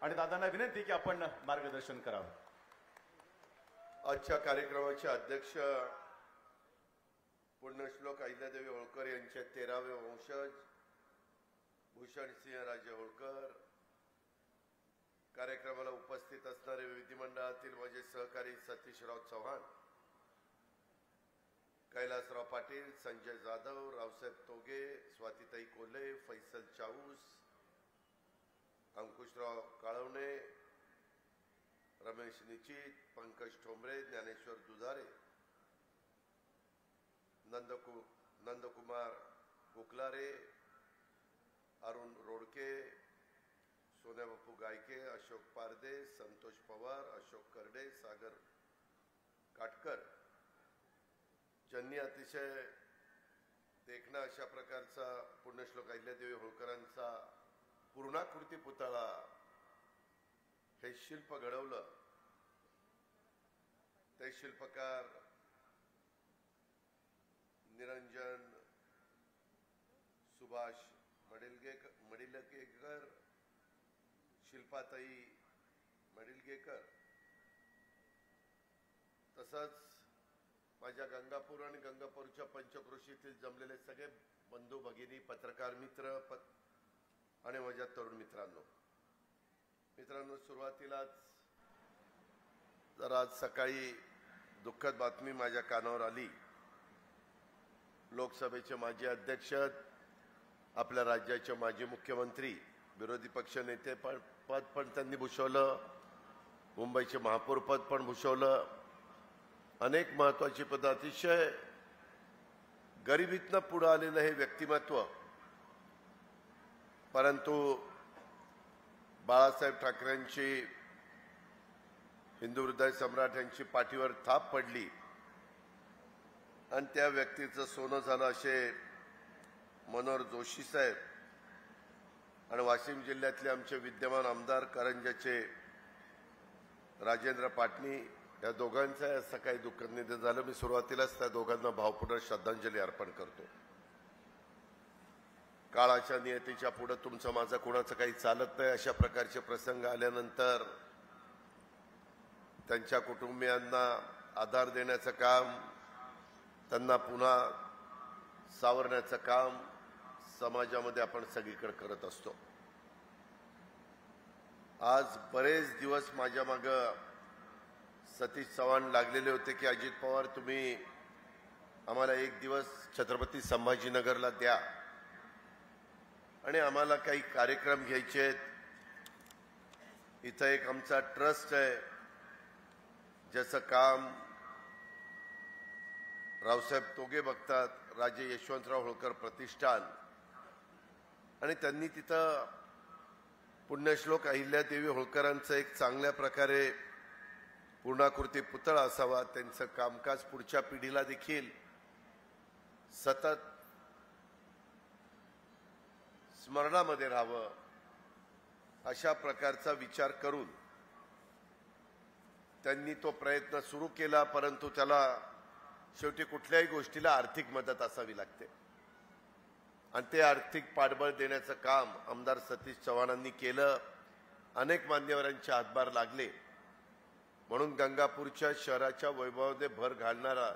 आणि दादांना विनंती की आपण मार्गदर्शन करावं. आजच्या कार्यक्रमाचे अध्यक्ष पुण्यश्लोक अहिल्यादेवी होळकर यांचे 13वे वंशज भूषणसिंह राजे होळकर, कार्यक्रमाला उपस्थित असणारे विधिमंडळातील माझे सहकारी सतीशराव चव्हाण, कैलासराव पाटील, संजय जाधव, रावसाहेब तोगे, स्वातीताई कोल्हे, फैसल चाऊस, अंकुशराव काळवणे, रमेश निचित, पंकज ठोंबरे, ज्ञानेश्वर दुधारे, नंदकुमार कुकलारे, अरुण रोडके, सोन्याबापू गायके, अशोक पारदे, संतोष पवार, अशोक करडे, सागर काटकर, ज्यांनी अतिशय देखणा अशा प्रकारचा पुण्यश्लोक अहिल्यादेवी होळकरांचा पूर्णाकृती पुतळा हे शिल्प घडवलं. ते शिल्पकार निरंजन सुभाष मडिलगेकर, शिल्पाताई मडिलगेकर, तसंच माझ्या गंगापूर आणि गंगापूरच्या पंचक्रोशीतील जमलेले सगळे बंधू भगिनी, पत्रकार मित्र आणि माझ्या तरुण मित्रांनो, सुरुवातीलाच जरा आज सकाळी दुःखद बातमी माझ्या कानावर आली. लोकसभेचे माजी अध्यक्ष, आपल्या राज्याचे माजी मुख्यमंत्री, विरोधी पक्ष नेते पद पण त्यांनी भूषवलं, मुंबईचे महापौर पद पण भूषवलं, अनेक महत्वाची पद, अतिशय गरिबीतनं पुढे आलेलं हे व्यक्तिमत्व. परंतु बाळासाहेब ठाकरेंची, हिंदू हृदय सम्राट यांची पाठीवर थाप पडली आणि त्या व्यक्तीचं सोनं झालं असे मनोहर जोशी साहेब आणि वाशिम जिल्ह्यातले आमचे विद्यमान आमदार करंजाचे राजेंद्र पाटणी, या दोघांचं सकाळी दुःखद निधन झालं. मी सुरुवातीलाच त्या दोघांना भावपूर्ण श्रद्धांजली अर्पण करतो. काळाच्या नियतीच्या पुढे तुमचं माझं कोणाचं काही चालत नाही, अशा प्रकारचे प्रसंग आल्यानंतर त्यांच्या कुटुंबियांना आधार देण्याचं काम, त्यांना पुन्हा सावरण्याचं काम समाजामध्ये आपण सगळीकडे करत असतो. आज बरेच दिवस माझ्या मागं सतीश चव्हाण लागलेले होते की अजित पवार तुम्ही आम्हाला एक दिवस छत्रपती संभाजीनगरला द्या आणि आम्हाला काही कार्यक्रम घ्यायचे आहेत. इथं एक आमचा ट्रस्ट आहे ज्याचं काम रावसाहेब तोगे बघतात, राजे यशवंतराव होळकर प्रतिष्ठान, आणि त्यांनी तिथं पुण्यश्लोक अहिल्यादेवी होळकरांचं एक चांगल्या प्रकारे पूर्णाकृती पुतळा असावा, त्यांचं कामकाज पुढच्या पिढीला देखील सतत स्मरणामध्ये राहावं, अशा प्रकारचा विचार करून त्यांनी तो प्रयत्न सुरू केला. परंतु त्याला शेवटी कुठल्याही गोष्टीला आर्थिक मदत असावी लागते आणि ते आर्थिक पाठबळ देण्याचं काम आमदार सतीश चव्हाणांनी केलं. अनेक मान्यवरांचे हातभार लागले म्हणून गंगापूरच्या शहराच्या वैभवामध्ये भर घालणारा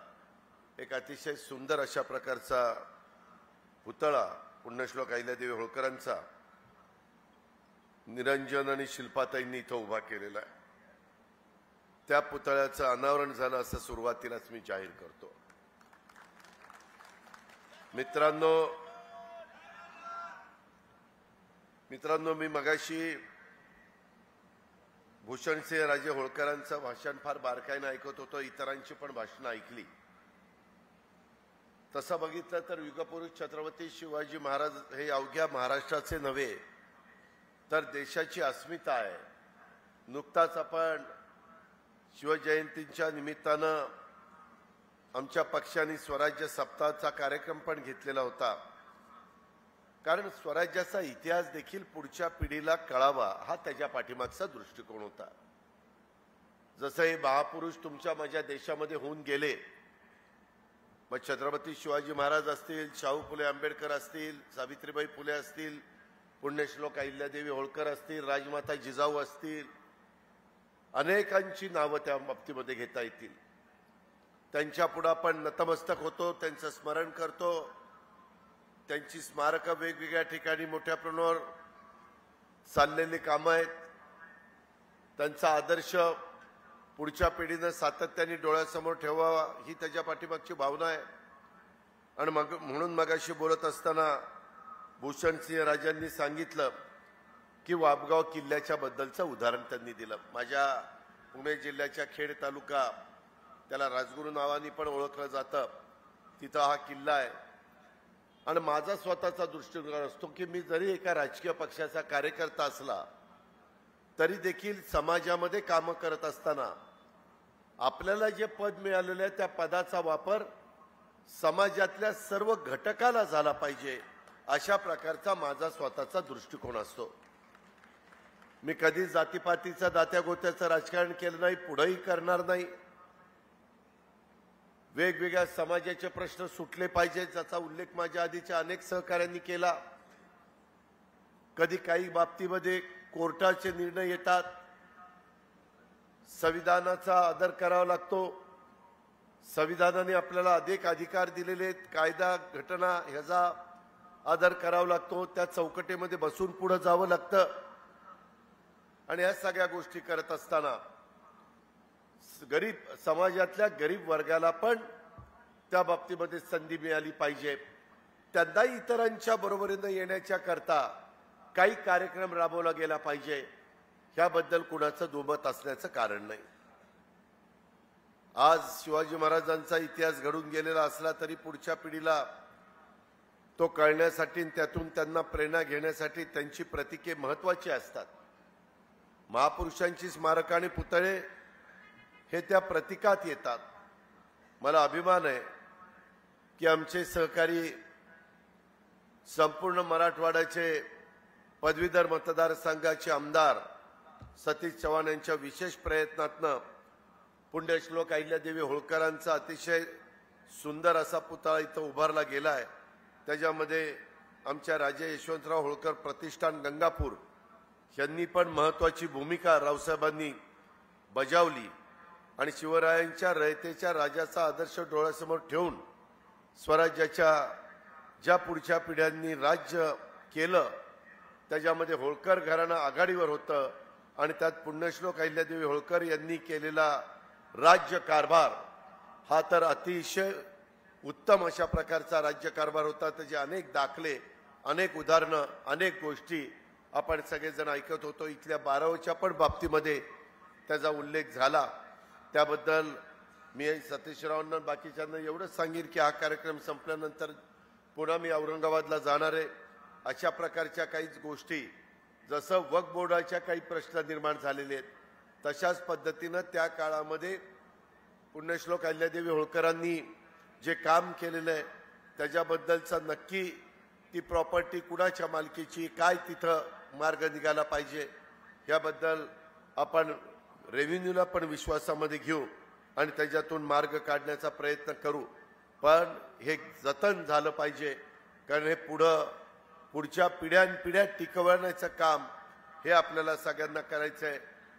एक अतिशय सुंदर अशा प्रकारचा पुतळा पुण्यश्लोक अहिल्यादेवी होळकरांचा निरंजन आणि शिल्पाताईंनी इथं उभा केलेला आहे. त्या पुतळ्याचं अनावरण झालं असं सुरुवातीलाच मी जाहीर करतो. मित्रांनो, मी मगाशी भूषणसिंह राजे होळकरांचं भाषण फार बारकाईनं ऐकत होतो, इतरांची पण भाषणं ऐकली. तसं बघितलं तर युगपुरुष छत्रपती शिवाजी महाराज हे अवघ्या महाराष्ट्राचे नव्हे तर देशाची अस्मिता आहे. नुकताच आपण शिवजयंतीच्या निमित्तानं आमच्या पक्षाने स्वराज्य सप्ताहाचा कार्यक्रम पण घेतलेला होता, कारण स्वराज्याचा इतिहास देखील पुढच्या पिढीला कळावा हा त्याच्या पाठीमागचा दृष्टिकोन होता. जसं हे महापुरुष तुमच्या माझ्या देशामध्ये होऊन गेले, मग छत्रपती शिवाजी महाराज असतील, शाहू फुले आंबेडकर असतील, सावित्रीबाई फुले असतील, पुण्यश्लोक अहिल्यादेवी होळकर असतील, राजमाता जिजाऊ असतील, अनेकांची नावं त्या बाबतीमध्ये घेता येतील. त्यांच्या पुढे आपण नतमस्तक होतो, त्यांचं स्मरण करतो. त्यांची स्मारकं वेगवेगळ्या ठिकाणी मोठ्या प्रमाणावर चाललेली कामं आहेत. त्यांचा आदर्श पुढच्या पिढीनं सातत्याने डोळ्यासमोर ठेवावा ही त्याच्या पाठीमागची भावना आहे. आणि म्हणून मगाशी बोलत असताना भूषणसिंह राजांनी सांगितलं की वाबगाव किल्ल्याच्या बद्दलचं उदाहरण त्यांनी दिलं. माझ्या पुणे जिल्ह्याच्या खेड तालुका, त्याला राजगुरू नावाने पण ओळखलं जातं, तिथं हा किल्ला आहे. आणि माझा स्वतःचा दृष्टिकोन असतो की मी जरी एका राजकीय पक्षाचा कार्यकर्ता असला तरी देखील समाजामध्ये कामं करत असताना आपल्याला जे पद मिळालेलं आहे त्या पदाचा वापर समाजातल्या सर्व घटकाला झाला पाहिजे, अशा प्रकारचा माझा स्वतःचा दृष्टिकोन असतो. मी कधी जातीपातीचं दात्यागोत्याचं राजकारण केलं नाही, पुढेही करणार नाही. वेगवेगळ्या समाजाचे प्रश्न सुटले पाहिजेत, ज्याचा उल्लेख माझ्या आधीच्या अनेक सहकाऱ्यांनी केला. कधी काही बाबतीमध्ये कोर्टाचे निर्णय येतात, संविधानाचा आदर करावा लागतो. संविधानाने आपल्याला अधिक अधिकार दिलेले आहेत, कायदा घटना ह्याचा आदर करावा लागतो. त्या चौकटीमध्ये बसून पुढे जावं लागतं. आणि या सगळ्या गोष्टी करत असताना गरीब समाजातल्या गरीब वर्गाला पण त्या बाबतीमध्ये संधी मिळाली पाहिजे. त्यांनाही इतरांच्या बरोबरीनं येण्याच्या करता काही कार्यक्रम राबवला गेला पाहिजे, ह्याबद्दल कुणाचं दुमत असण्याचं कारण नाही. आज शिवाजी महाराजांचा इतिहास घडून गेलेला असला तरी पुढच्या पिढीला तो कळण्यासाठी, त्यातून त्यांना प्रेरणा घेण्यासाठी त्यांची प्रतीके महत्वाची असतात. महापुरुषांची स्मारकं आणि पुतळे हे त्या प्रतीकात येतात. मला अभिमान आहे की आमचे सहकारी संपूर्ण मराठवाड्याचे पदवीधर मतदारसंघाचे आमदार सतीश चव्हाण यांच्या विशेष प्रयत्नातनं पुण्यश्लोक अहिल्यादेवी होळकरांचा अतिशय सुंदर असा पुतळा इथं उभारला गेला आहे. त्याच्यामध्ये आमच्या राजे यशवंतराव होळकर प्रतिष्ठान गंगापूर यांनी पण महत्वाची भूमिका रावसाहेबांनी बजावली. आणि शिवरायांच्या रयतेच्या राजाचा आदर्श डोळ्यासमोर ठेवून स्वराज्याच्या ज्या पुढच्या पिढ्यांनी राज्य केलं त्याच्यामध्ये होळकर घराणं आघाडीवर होतं. आणि त्यात पुण्यश्लोक अहिल्यादेवी होळकर यांनी केलेला राज्य कारभार हा तर अतिशय उत्तम अशा प्रकारचा राज्य कारभार होता. त्याचे अनेक दाखले, अनेक उदाहरणं, अनेक गोष्टी आपण सगळेजण ऐकत होतो. इथल्या बारावच्या पण बाबतीमध्ये त्याचा उल्लेख झाला. त्याबद्दल मी सतीशरावांना बाकीच्यांना एवढंच सांगेन की हा कार्यक्रम संपल्यानंतर पुन्हा मी औरंगाबादला जाणार आहे. अशा प्रकारच्या काही गोष्टी, जसं वक्फ बोर्डाच्या काही प्रश्न निर्माण झालेले आहेत, तशाच पद्धतीनं त्या काळामध्ये पुण्यश्लोक अहिल्यादेवी होळकरांनी जे काम केलेलं आहे त्याच्याबद्दलचा नक्की ती प्रॉपर्टी कुणाच्या मालकीची, काय तिथं मार्ग निघाला पाहिजे, याबद्दल आपण रेव्हेन्यूला पण विश्वासामध्ये घेऊ आणि त्याच्यातून मार्ग काढण्याचा प्रयत्न करू. पण हे जतन झालं पाहिजे, कारण हे पुढच्या पिढ्यानपिढ्या टिकवण्याचं काम हे आपल्याला सगळ्यांना करायचं आहे.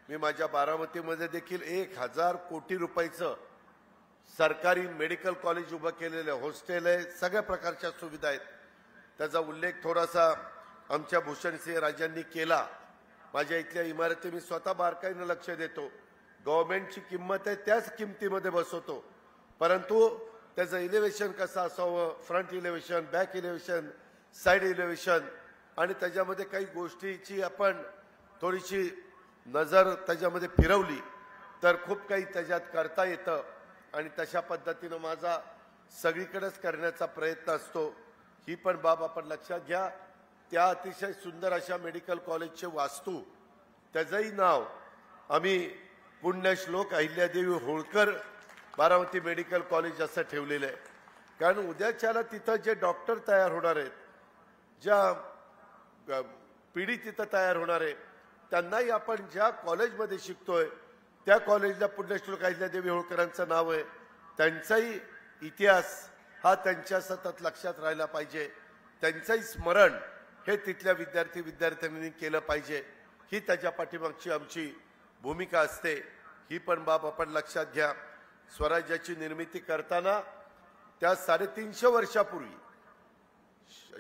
मी माझ्या बारामतीमध्ये देखील 1000 कोटी रुपयाचं सरकारी मेडिकल कॉलेज उभं केलेलं आहे, हॉस्टेल आहे, सगळ्या प्रकारच्या सुविधा आहेत. त्याचा उल्लेख थोडासा आमच्या भूषणसिंह राजांनी केला. माझ्या इथल्या इमारती मी स्वतः बारकाईनं लक्ष देतो. गव्हर्नमेंटची किंमत आहे त्याच किमतीमध्ये बसवतो, परंतु त्याचं इलेव्हेशन कसं असावं, front elevation, back elevation, side elevation, आणि त्याच्यामध्ये काही गोष्टीची आपण थोडीशी नजर त्याच्यामध्ये फिरवली तर खूप काही त्याच्यात करता येतं. आणि तशा पद्धतीनं माझा सगळीकडेच करण्याचा प्रयत्न असतो. ही पण बाब आपण लक्षात घ्या. त्या अतिशय सुंदर अशा मेडिकल कॉलेजचे वास्तू, त्याचंही नाव आम्ही पुण्यश्लोक अहिल्यादेवी होळकर बारामती मेडिकल कॉलेज असं ठेवलेलं आहे. कारण उद्याच्याला तिथं जे डॉक्टर तयार होणार आहेत, ज्या पिढी तिथं तयार होणार आहे, त्यांनाही आपण ज्या कॉलेजमध्ये शिकतोय त्या कॉलेजला पुण्यश्लोक अहिल्यादेवी होळकरांचं नाव आहे. त्यांचाही इतिहास हा त्यांच्या सतत लक्षात राहिला पाहिजे. त्यांचंही स्मरण हे तिथल्या विद्यार्थ्यांनी केलं पाहिजे, ही त्याच्या पाठीमागची आमची भूमिका असते. ही पण बाब आपण लक्षात घ्या. स्वराज्याची निर्मिती करताना त्या 350 वर्षापूर्वी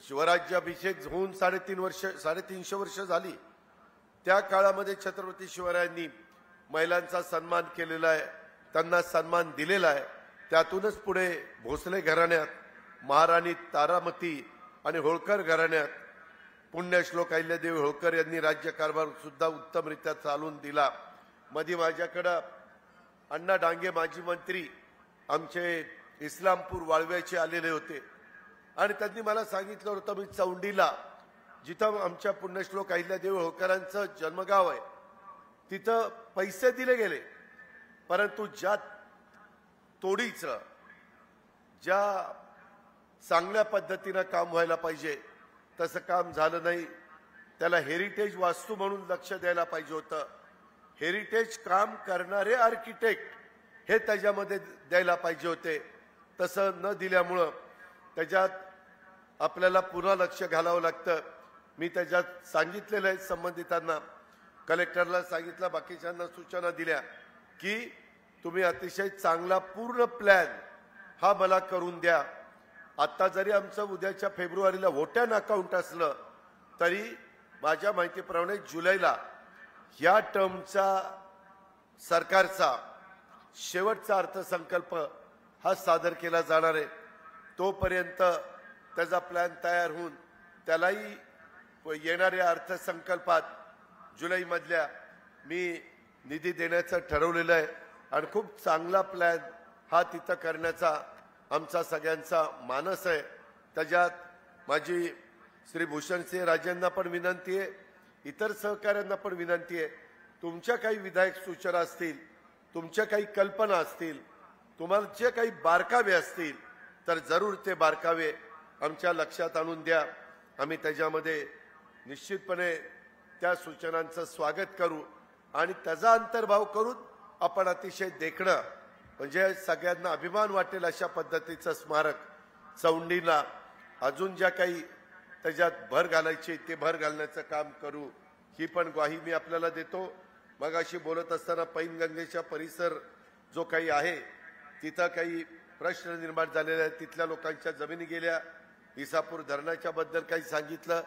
शिवराज्याभिषेक होऊन 350 वर्ष झाली. त्या काळामध्ये छत्रपती शिवरायांनी महिलांचा सन्मान केलेला आहे, त्यांना सन्मान दिलेला आहे. त्यातूनच पुढे भोसले घराण्यात, महाराणी तारामती आणि होळकर घराण्यात पुण्यश्लोक अहिल्यादेवी होळकर यांनी राज्यकारभार सुद्धा उत्तमरित्या चालवून दिला. मध्ये माझ्याकडं अण्णा डांगे माजी मंत्री आमचे इस्लामपूर वाळव्याचे आलेले होते आणि त्यांनी मला सांगितलं होतं, मी चौंडीला जिथं आमच्या पुण्यश्लोक अहिल्यादेवी होळकरांचं जन्मगाव आहे तिथं पैसे दिले गेले, परंतु ज्या तोडीचं, ज्या चांगल्या पद्धतीनं काम व्हायला पाहिजे तसं काम झालं नाही. त्याला हेरिटेज वास्तू म्हणून लक्ष द्यायला पाहिजे होतं. हेरिटेज काम करणारे आर्किटेक्ट हे त्याच्यामध्ये द्यायला पाहिजे होते. तसं न दिल्यामुळं त्याच्यात आपल्याला पुन्हा लक्ष घालावं लागतं. मी त्याच्यात सांगितलेलं आहे संबंधितांना, कलेक्टरला सांगितलं, बाकीच्यांना सूचना दिल्या की तुम्ही अतिशय चांगला पूर्ण प्लॅन हा मला करून द्या. आता जरी आमचं उद्याच्या फेब्रुवारीला व्होटॅन अकाउंट असलं तरी माझ्या माहितीप्रमाणे जुलैला या टर्मचा सरकारचा शेवटचा अर्थसंकल्प हा सादर केला जाणार आहे. तोपर्यंत त्याचा प्लॅन तयार होऊन त्यालाही येणाऱ्या अर्थसंकल्पात जुलैमधल्या मी निधी देण्याचं ठरवलेलं आहे आणि खूप चांगला प्लॅन हा तिथं करण्याचा आमचा सगळ्यांचा मानस आहे. त्याच्यात माझी श्री भूषणसिंह राजेंना पण विनंती आहे, इतर सहकाऱ्यांना पण विनंती आहे, तुमच्या काही विधायक सूचना असतील, तुमच्या काही कल्पना असतील, तुम्हाला जे काही बारकावे असतील तर जरूर ते बारकावे आमच्या लक्षात आणून द्या. आम्ही त्याच्यामध्ये निश्चितपणे त्या सूचनांचं स्वागत करू आणि त्याचा अंतर्भाव करून आपण अतिशय देखणं म्हणजे सगळ्यांना अभिमान वाटेल अशा पद्धतीचं स्मारक चौंडीला अजून ज्या काही त्याच्यात भर घालायची ते भर घालण्याचं काम करू, ही पण ग्वाही मी आपल्याला देतो. मग अशी बोलत असताना पैनगंगेचा परिसर जो काही आहे तिथं काही प्रश्न निर्माण झालेले आहेत, तिथल्या लोकांच्या जमिनी गेल्या, इसापूर धरणाच्या बद्दल काही सांगितलं,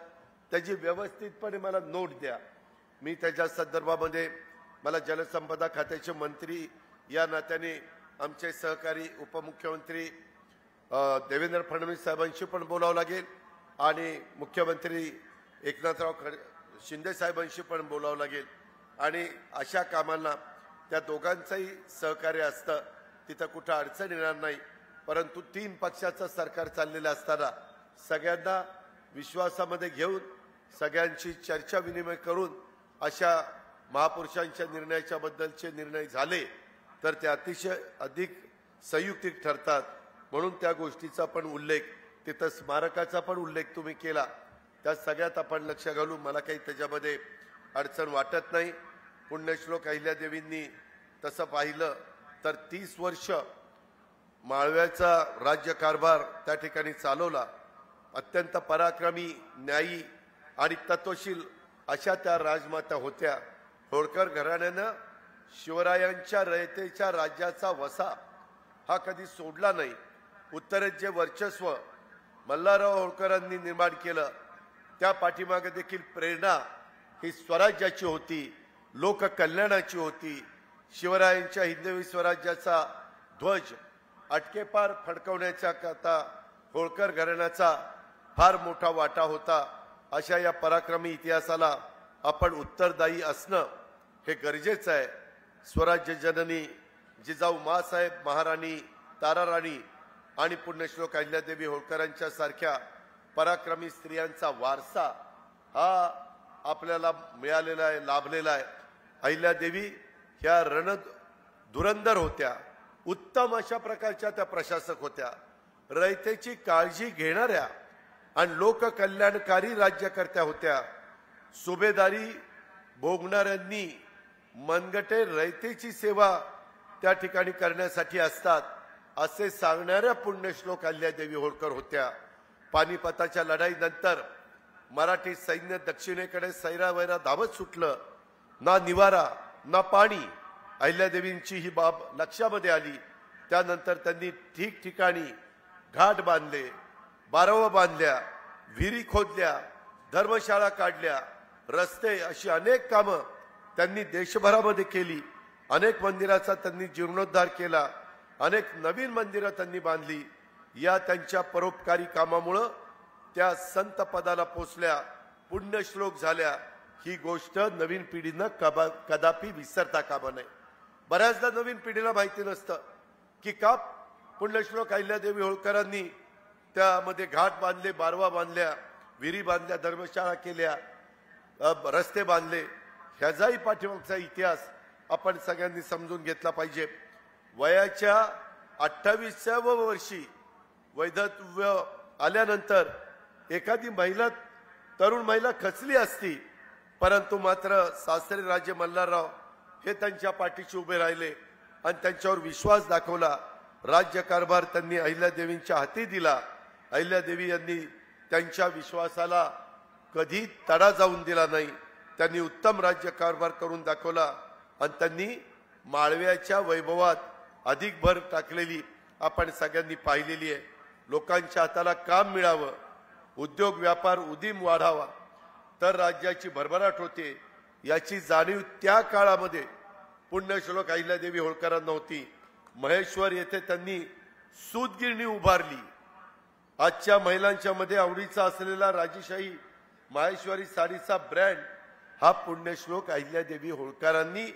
त्याची व्यवस्थितपणे मला नोट द्या. मी त्याच्या संदर्भामध्ये मला जलसंपदा खात्याचे मंत्री या नात्याने आमचे सहकारी उपमुख्यमंत्री देवेंद्र फडणवीस साहेबांशी पण बोलावं लागेल आणि मुख्यमंत्री एकनाथराव शिंदे साहेबांशी पण बोलावं लागेल आणि अशा कामांना त्या दोघांचंही सहकार्य असतं, तिथं कुठं अडचण येणार नाही. परंतु 3 पक्षाचं सरकार चाललेलं असताना सगळ्यांना विश्वासामध्ये घेऊन सगळ्यांची चर्चा विनिमय करून अशा महापुरुषांच्या निर्णयाच्या बद्दलचे निर्णय झाले तर ते अतिशय अधिक संयुक्तिक ठरतात. म्हणून त्या गोष्टीचा पण उल्लेख, तिथं स्मारकाचा पण उल्लेख तुम्ही केला, त्या सगळ्यात आपण लक्ष घालू. मला काही त्याच्यामध्ये अडचण वाटत नाही. पुण्यश्लोक अहिल्यादेवींनी तसं पाहिलं तर 30 वर्ष माळव्याचा राज्यकारभार त्या ठिकाणी चालवला. अत्यंत पराक्रमी, न्यायी आणि तत्वशील अशा त्या राजमाता होत्या. होळकर घराण्यानं शिवरायांच्या रयतेच्या राज्याचा वसा हा कधी सोडला नाही. उत्तरेत जे वर्चस्व मल्हारराव होळकरांनी निर्माण केलं त्या पाठीमागे देखील प्रेरणा ही स्वराज्याची होती, लोककल्याणाची होती. शिवरायांच्या हिंदवी स्वराज्याचा ध्वज अटकेपार फडकवण्याच्या करता होळकर घराण्याचा फार मोठा वाटा होता. अशा या पराक्रमी इतिहासाला आपण उत्तरदायी असणं हे गरजेचं आहे. स्वराज्य जननी जिजाऊ माँसाहेब, महाराणी ताराराणी आणि पुण्यश्लोक अहिल्यादेवी होळकरांच्या सारख्या पराक्रमी स्त्रियांचा वारसा हा आपल्याला मिळालेला आहे, लाभलेला आहे. अहिल्यादेवी ह्या रणधुरंदर होत्या, उत्तम अशा प्रकारच्या त्या प्रशासक होत्या, रयतेची काळजी घेणाऱ्या आणि लोककल्याणकारी राज्यकर्त्या होत्या. सुभेदारी भोगणाऱ्यांनी मनगटे रयतेची सेवा त्या ठिकाणी करण्यासाठी असतात असे सांगणाऱ्या पुण्यश्लोक अहिल्यादेवी होळकर होत्या. पानिपताच्या लढाईनंतर मराठी सैन्य दक्षिणेकडे सैरावैरा धावत सुटलं. ना निवारा ना पाणी. अहिल्यादेवींची ही बाब लक्षामध्ये आली. त्यानंतर त्यांनी ठिकठिकाणी घाट बांधले, बारव बांधल्या, विहिरी खोदल्या, धर्मशाळा काढल्या, रस्ते, अशी अनेक कामं त्यांनी देशभरामध्ये केली. अनेक मंदिराचा त्यांनी जीर्णोद्धार केला. अनेक नवीन मंदिरं त्यांनी बांधली. या त्यांच्या परोपकारी कामामुळं त्या संत पदाला पोचल्या, पुण्यश्लोक झाल्या. ही गोष्ट नवीन पिढीनं कदापि विसरता कामा नये. बऱ्याचदा नवीन पिढीला माहिती नसतं की का पुण्यश्लोक अहिल्यादेवी होळकरांनी त्यामध्ये घाट बांधले, बारवा बांधल्या, विहिरी बांधल्या, धर्मशाळा केल्या, रस्ते बांधले. ह्याचाही पाठीमागचा इतिहास आपण सगळ्यांनी समजून घेतला पाहिजे. वयाच्या 28व्या वर्षी वैधव्य आल्यानंतर एखादी महिला, तरुण महिला खचली असती, परंतु मात्र सासरे राजे मल्हारराव हे त्यांच्या पाठीशी उभे राहिले आणि त्यांच्यावर विश्वास दाखवला. राज्यकारभार त्यांनी अहिल्यादेवींच्या हाती दिला. अहिल्यादेवी यांनी त्यांच्या विश्वासाला कधी तडा जाऊन दिला नाही. त्यांनी उत्तम राज्यकारभार करून दाखवला आणि त्यांनी माळव्याच्या वैभवात अधिक भर टाकलेली आपण सगळ्यांनी पाहिलेली आहे. लोकांच्या हाताला काम मिळावं, उद्योग व्यापार उदीम वाढावा, तर राज्याची भरभराट होते, याची जाणीव त्या काळामध्ये पुण्यश्लोक अहिल्यादेवी होळकरांना होती. महेश्वर येथे त्यांनी सूतगिरणी उभारली. आजच्या महिलांच्या मध्ये आवडीचा असलेला राजेशाही माहेश्वरी साडीचा ब्रँड हा पुण्यश्लोक अहिल्यादेवी होळकरांनी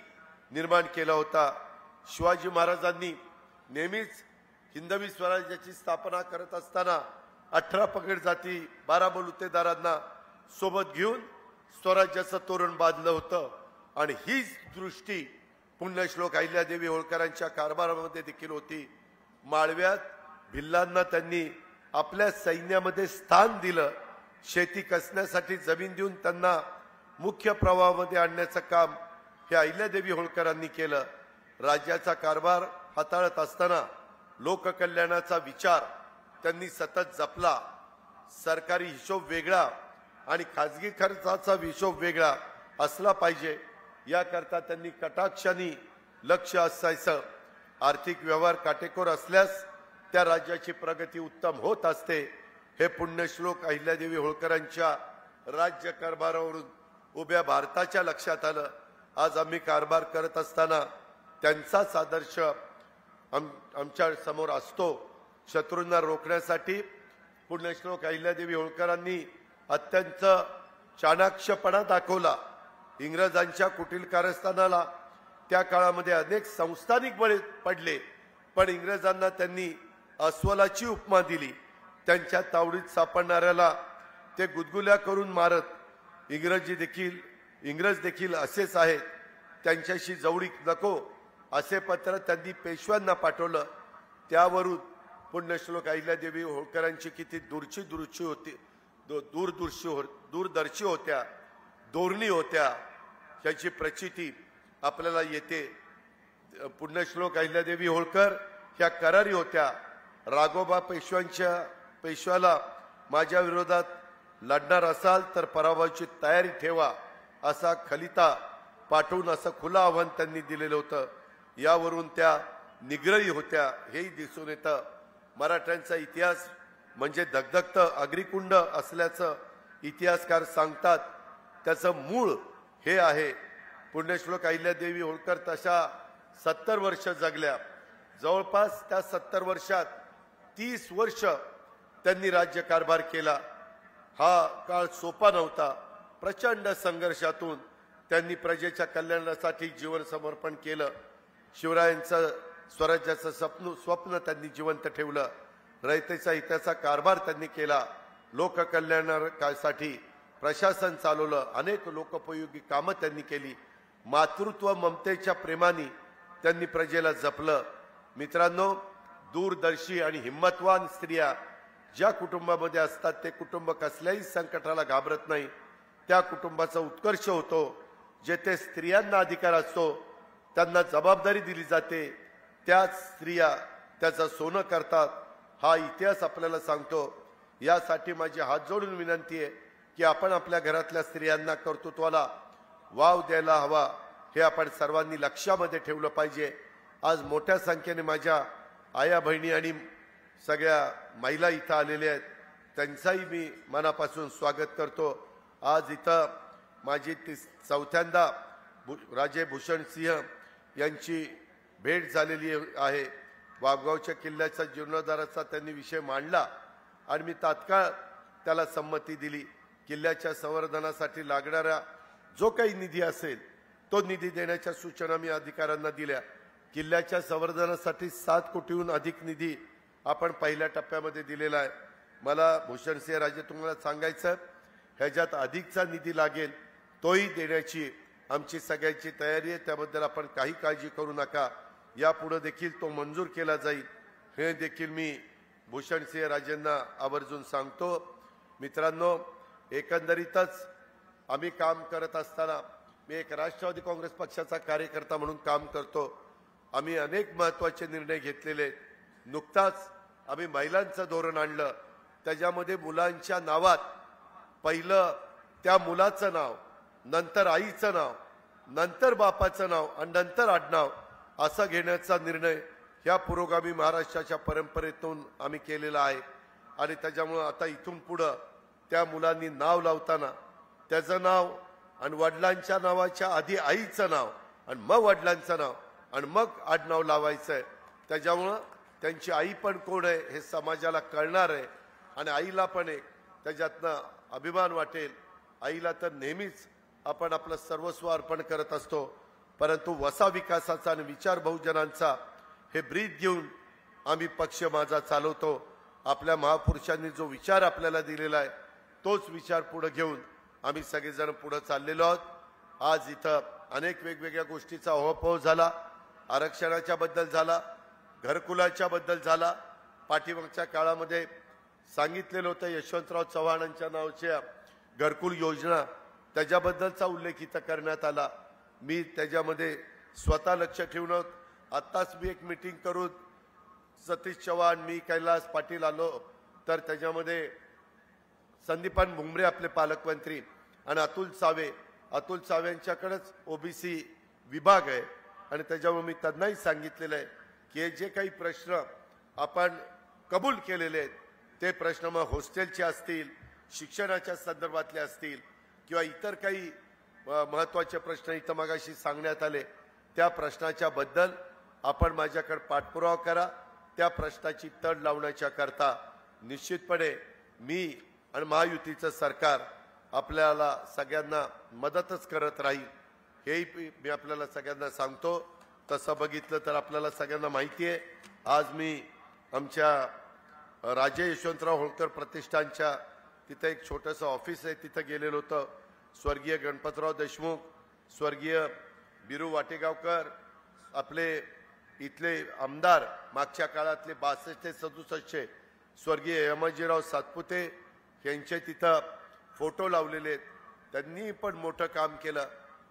निर्माण केला होता. शिवाजी महाराजांनी नेहमीच हिंदवी स्वराज्याची स्थापना करत असताना 18 पगड जाती, 12 बलुतेदारांना सोबत घेऊन स्वराज्याचं तोरण बांधलं होतं. आणि हीच दृष्टी पुण्यश्लोक अहिल्यादेवी होळकरांच्या कारभारामध्ये देखील होती. माळव्यात भिल्लांना त्यांनी आपल्या सैन्यामध्ये स्थान दिलं. शेती कसण्यासाठी जमीन देऊन त्यांना मुख्य प्रवाहामध्ये आणण्याचं काम हे अहिल्यादेवी होळकरांनी केलं. राज्याचा कारभार हाताळत असताना लोककल्याणाचा विचार त्यांनी सतत जपला. सरकारी हिशोब वेगळा आणि खाजगी खर्चाचा हिशोब वेगळा असला पाहिजे, याकरता त्यांनी कटाक्षाने लक्ष असायचं. आर्थिक व्यवहार काटेकोर असल्यास त्या राज्याची प्रगती उत्तम होत असते. हे पुण्यश्लोक अहिल्यादेवी होळकरांच्या राज्यकारभारावरून उभ्या भारताच्या लक्षात आलं. आज आम्ही कारभार करत असताना त्यांचाच आदर्श आमच्या समोर असतो. शत्रूंना रोखण्यासाठी पुण्यश्लोक अहिल्यादेवी होळकरांनी अत्यंत चाणाक्षपणा दाखवला. इंग्रजांच्या कुटील कारस्थानाला त्या काळामध्ये अनेक संस्थानिक बळी पडले, पण इंग्रजांना त्यांनी अस्वलाची उपमा दिली. त्यांच्या तावडीत सापडणाऱ्याला ते गुदगुल्या करून मारत. इंग्रज देखील असेच आहेत, त्यांच्याशी जवळीक नको असे पत्र त्यांनी पेशव्यांना पाठवलं. त्यावरून पुण्यश्लोक अहिल्यादेवी होळकरांची किती दूरदर्शी होत्या, धोरणी होत्या, त्याची प्रचिती आपल्याला येते. पुण्यश्लोक अहिल्यादेवी होळकर ह्या करारी होत्या. राघोबा पेशव्याला माझ्या विरोधात लढणार असाल तर पराभवाची तयारी ठेवा असा खलिता पाठवून असं खुलं आव्हान त्यांनी दिलेलं होतं. यावरून त्या निग्रही होत्या हेही दिसून येतं. मराठ्यांचा इतिहास म्हणजे दगदगत अग्निकुंड असल्याचं इतिहासकार सांगतात. त्याचं मूळ हे आहे. पुण्यश्लोक अहिल्यादेवी होळकर तशा 70 वर्ष जगल्या. जवळपास त्या 70 वर्षात 30 वर्ष त्यांनी राज्यकारभार केला. हा काळ सोपा नव्हता. प्रचंड संघर्षातून त्यांनी प्रजेच्या कल्याणासाठी जीवन समर्पण केलं. शिवरायांचं स्वराज्याचं स्वप्न त्यांनी जिवंत ठेवलं. रयतेचा हिताचा कारभार त्यांनी केला. लोककल्याणासाठी प्रशासन चालवलं. अनेक लोकोपयोगी कामं त्यांनी केली. मातृत्व ममतेच्या प्रेमाने त्यांनी प्रजेला जपलं. मित्रांनो, दूरदर्शी आणि हिम्मतवान स्त्रिया ज्या कुटुंबामध्ये असतात ते कुटुंब कसल्याही संकटाला घाबरत नाही. त्या कुटुंबाचा उत्कर्ष होतो. जेथे स्त्रियांना अधिकार असतो, त्यांना जबाबदारी दिली जाते, त्याच स्त्रिया त्याचं सोनं करतात. हा इतिहास आपल्याला सांगतो. यासाठी माझी हात जोडून विनंती आहे की आपण आपल्या घरातल्या स्त्रियांना कर्तृत्वाला वाव द्यायला हवा, हे आपण सर्वांनी लक्षामध्ये ठेवलं पाहिजे. आज मोठ्या संख्येने माझ्या आया बहिणी आणि सगळ्या महिला इथं आलेल्या आहेत, त्यांचाही मी मनापासून स्वागत करतो. आज इथं माझी चौथ्यांदा राजे भूषण सिंह यांची भेट झालेली आहे. वाघगावच्या किल्ल्याचा जीर्णोद्धाराचा त्यांनी विषय मांडला आणि मी तात्काळ त्याला संमती दिली. किल्ल्याच्या संवर्धनासाठी लागणारा जो काही निधी असेल तो निधी देण्याच्या सूचना मी अधिकाऱ्यांना दिल्या. किल्ल्याच्या संवर्धनासाठी 7 कोटीहून अधिक निधी आपण पहिल्या टप्प्यामध्ये दिलेला आहे. मला भूषणसिंह राजे तुम्हाला सांगायचं, ह्याच्यात अधिकचा निधी लागेल तोही देण्याची आमची सगळ्यांची तयारी आहे. त्याबद्दल आपण काही काळजी करू नका. यापुढे देखील तो मंजूर केला जाईल, हे देखील मी भूषणसिंह राजेंना आवर्जून सांगतो. मित्रांनो, एकंदरीतच आम्ही काम करत असताना मी एक राष्ट्रवादी काँग्रेस पक्षाचा कार्यकर्ता म्हणून काम करतो. आम्ही अनेक महत्त्वाचे निर्णय घेतलेले आहेत. नुकताच आम्ही महिलांचं धोरण आणलं. त्याच्यामध्ये मुलांच्या नावात पहिलं त्या मुलाचं नाव, नंतर आईचं नाव, नंतर बापाचं नाव आणि नंतर आडनाव असं घेण्याचा निर्णय ह्या पुरोगामी महाराष्ट्राच्या परंपरेतून आम्ही केलेला आहे. आणि त्याच्यामुळं आता इथून पुढं त्या मुलांनी नाव लावताना त्याचं नाव आणि वडिलांच्या नावाच्या आधी आईचं नाव आणि मग वडिलांचं नाव आणि मग आडनाव लावायचं आहे. त्याच्यामुळं त्यांची आई पण कोण आहे हे समाजाला कळणार आहे आणि आईला पण एक त्याच्यातनं अभिमान वाटेल. आईला तर नेहमीच आपण आपलं सर्वस्व अर्पण करत असतो, परंतु वसा विकासाचा आणि विचार बहुजनांचा हे ब्रीद घेऊन आम्ही पक्ष माझा चालवतो. आपल्या महापुरुषांनी जो विचार आपल्याला दिलेला आहे तोच विचार पुढे घेऊन आम्ही सगळेजण पुढे चाललेलो आहोत. आज इथं अनेक वेगवेगळ्या गोष्टीचा ओहापोह झाला. आरक्षणाच्या बद्दल झाला, घरकुलाच्या बद्दल झाला. पाठीमागच्या काळामध्ये सांगितलेलं होतं यशवंतराव चव्हाणांच्या नावाच्या घरकुल योजना, त्याच्याबद्दलचा उल्लेख इथं करण्यात आला. मी त्याच्यामध्ये स्वतः लक्ष ठेवून आत्ताच मी एक मीटिंग करून सतीश चव्हाण, मी कैलास पाटील आलो, तर त्याच्यामध्ये संदीपान भुमरे आपले पालकमंत्री आणि अतुल सावे यांच्याकडेच ओबीसी विभाग आहे आणि त्याच्यामुळे मी त्यांनाही सांगितलेलं आहे की जे काही प्रश्न आपण कबूल केलेले आहेत ते प्रश्न मग हॉस्टेलचे असतील, शिक्षणाच्या संदर्भातले असतील किंवा इतर काही महत्त्वाचे प्रश्न इथं मगाशी सांगण्यात आले, त्या प्रश्नाच्या बद्दल आपण माझ्याकडे पाठपुरावा करा. त्या प्रश्नाची तड लावण्याच्या करता निश्चितपणे मी आणि महायुतीचं सरकार आपल्याला सगळ्यांना मदतच करत राहील, हेही मी आपल्याला सगळ्यांना सांगतो. तसं बघितलं तर आपल्याला सगळ्यांना माहिती आहे, आज मी आमच्या राजे यशवंतराव होळकर प्रतिष्ठानच्या तिथं एक छोटंसं ऑफिस आहे, तिथं गेलेलो होतं. स्वर्गीय गणपतराव देशमुख, स्वर्गीय बिरू वाटेगावकर, आपले इथले आमदार मागच्या काळातले 62 ते 67 स्वर्गीय यमाजीराव सातपुते यांचे तिथं फोटो लावलेले आहेत. त्यांनी पण मोठं काम केलं.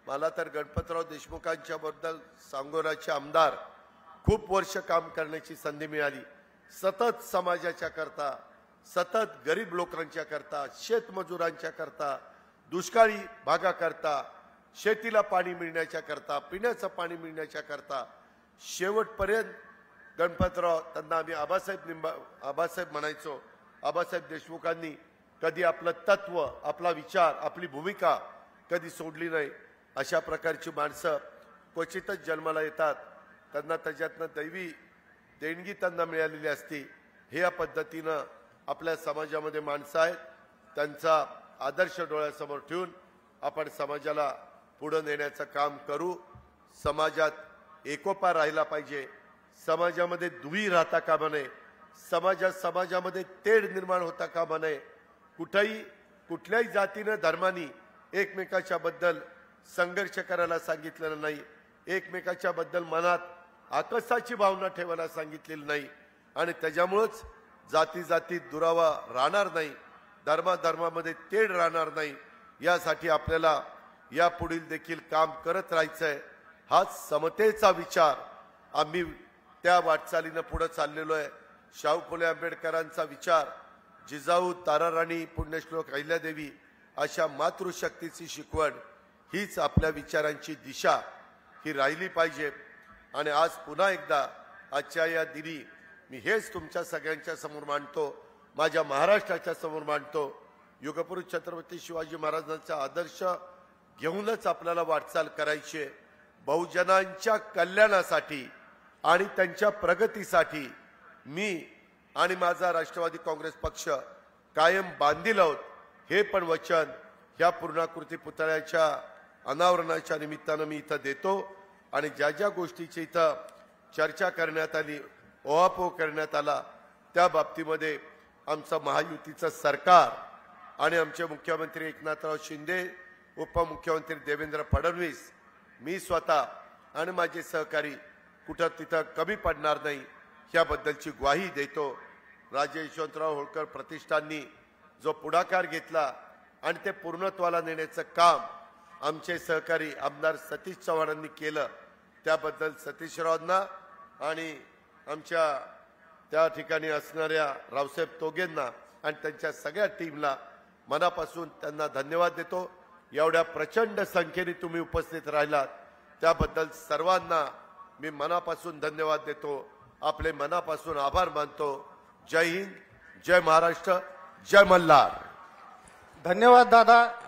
मला तर गणपतराव देशमुखांच्या बद्दल सांगोलाचे आमदार खूप वर्ष काम करण्याची संधी मिळाली. सतत समाजाच्या करता, सतत गरीब लोकांच्या करता, शेतमजुरांच्या करता, दुष्काळी भागाकरता, शेतीला पाणी मिळण्याच्या करता, पिण्याचं पाणी मिळण्याच्या करता शेवटपर्यंत गणपतराव, त्यांना आम्ही आबासाहेब म्हणायचो, आबासाहेब देशमुखांनी कधी आपलं तत्व, आपला विचार, आपली भूमिका कधी सोडली नाही. अशा प्रकारची माणसं क्वचितच जन्माला येतात. त्यांना त्याच्यातनं दैवी देणगी त्यांना मिळालेली असती. हे या पद्धतीनं आपल्या समाजामध्ये माणसं आहेत. त्यांचा आदर्श डोळ्यासमोर ठेवून आपण समाजाला पुढे नेण्याचं काम करू. समाजात एकोपा राहिला पाहिजे. समाजामध्ये दुवी राहता कामा नये. समाजामध्ये तेढ निर्माण होता कामा नये. कुठल्याही जातीनं, धर्मानी एकमेकाच्या बद्दल संघर्ष करायला सांगितलेलं नाही. एकमेकाच्या बद्दल मनात आकसाची भावना ठेवायला सांगितलेली नाही. आणि त्याच्यामुळेच जाती दुरावा राहणार नाही, धर्मामध्ये तेढ राहणार नाही. यासाठी आपल्याला यापुढील देखील काम करत राहायचं आहे. हाच समतेचा विचार आम्ही त्या वाटचालीनं पुढे चाललेलो आहे. शाहू फुले आंबेडकरांचा विचार, जिजाऊ, ताराराणी, पुण्यश्लोक अहिल्यादेवी अशा मातृशक्तीची शिकवण हीच आपल्या विचारांची दिशा ही राहिली पाहिजे. आणि आज पुन्हा एकदा आजच्या या दिनी मी हेच तुमच्या सगळ्यांच्या समोर मांडतो, माझ्या महाराष्ट्राच्या समोर मांडतो. युगपुरुष छत्रपती शिवाजी महाराजांचा आदर्श घेऊनच आपल्याला वाटचाल करायची आहे. बहुजनांच्या कल्याणासाठी आणि त्यांच्या प्रगतीसाठी मी आणि माझा राष्ट्रवादी काँग्रेस पक्ष कायम बांधील आहोत. हे पण वचन या पूर्णाकृती पुतळ्याच्या अनावरणाच्या निमित्तानं मी इथं देतो. आणि ज्या ज्या गोष्टीची इथं चर्चा करण्यात आली, ओहापोह करण्यात आला, त्या बाबतीमध्ये आमचं महायुतीचं सरकार आणि आमचे मुख्यमंत्री एकनाथराव शिंदे, उपमुख्यमंत्री देवेंद्र फडणवीस, मी स्वतः आणि माझे सहकारी कुठं तिथं कमी पडणार नाही याबद्दलची ग्वाही देतो. राजे यशवंतराव होळकर प्रतिष्ठाननी जो पुढाकार घेतला आणि ते पूर्णत्वाला नेण्याचं काम आमचे सहकारी आमदार सतीश चव्हाणांनी केलं, त्याबद्दल सतीशरावांना आणि आमच्या त्या ठिकाणी असणाऱ्या रावसाहेब तोगेंना आणि त्यांच्या सगळ्या टीमला मनापासून त्यांना धन्यवाद देतो. एवढ्या प्रचंड संख्येने तुम्ही उपस्थित राहिलात त्याबद्दल सर्वांना मी मनापासून धन्यवाद देतो. आपले मनापासून आभार मानतो. जय हिंद, जय महाराष्ट्र, जय मल्हार. धन्यवाद दादा.